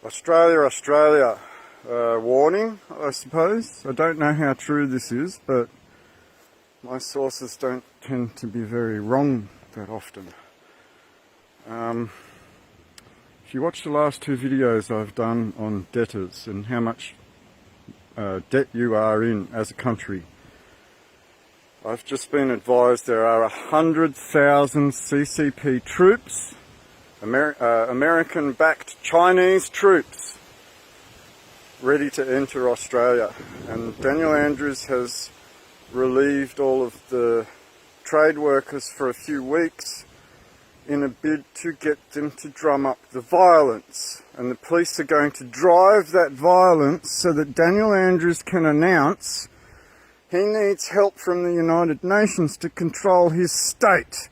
Australia, warning, I suppose. I don't know how true this is, but my sources don't tend to be very wrong that often. If you watch the last two videos I've done on debtors and how much debt you are in as a country, I've just been advised there are 100,000 CCP troops, American-backed Chinese troops, ready to enter Australia. And Daniel Andrews has relieved all of the trade workers for a few weeks in a bid to get them to drum up the violence. And the police are going to drive that violence so that Daniel Andrews can announce he needs help from the United Nations to control his state.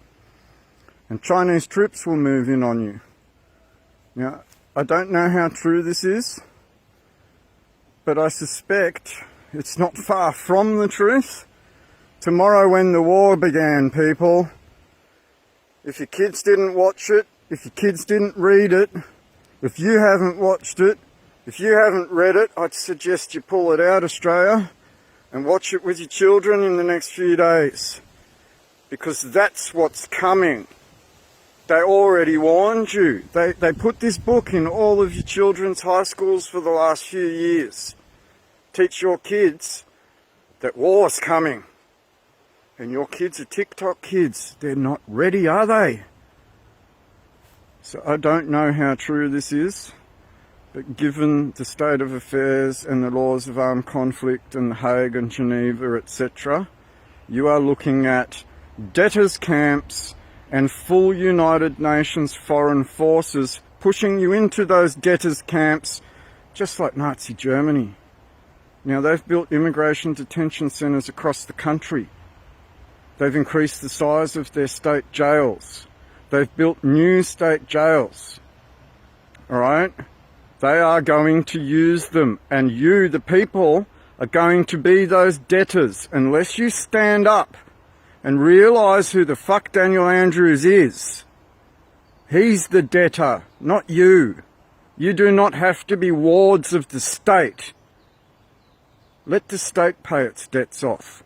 And Chinese troops will move in on you. Now, I don't know how true this is, but I suspect it's not far from the truth. Tomorrow when the war began, people, if your kids didn't watch it, if your kids didn't read it, if you haven't watched it, if you haven't read it, I'd suggest you pull it out, Australia, and watch it with your children in the next few days. Because that's what's coming. They already warned you. They put this book in all of your children's high schools for the last few years. Teach your kids that war's coming. And your kids are TikTok kids. They're not ready, are they? So I don't know how true this is, but given the state of affairs and the laws of armed conflict and The Hague and Geneva, etc., you are looking at debtors' camps and full United Nations foreign forces pushing you into those debtors' camps, just like Nazi Germany. Now, they've built immigration detention centres across the country. They've increased the size of their state jails. They've built new state jails. All right? They are going to use them, and you, the people, are going to be those debtors unless you stand up and realise who the fuck Daniel Andrews is. He's the debtor, not you. You do not have to be wards of the state. Let the state pay its debts off.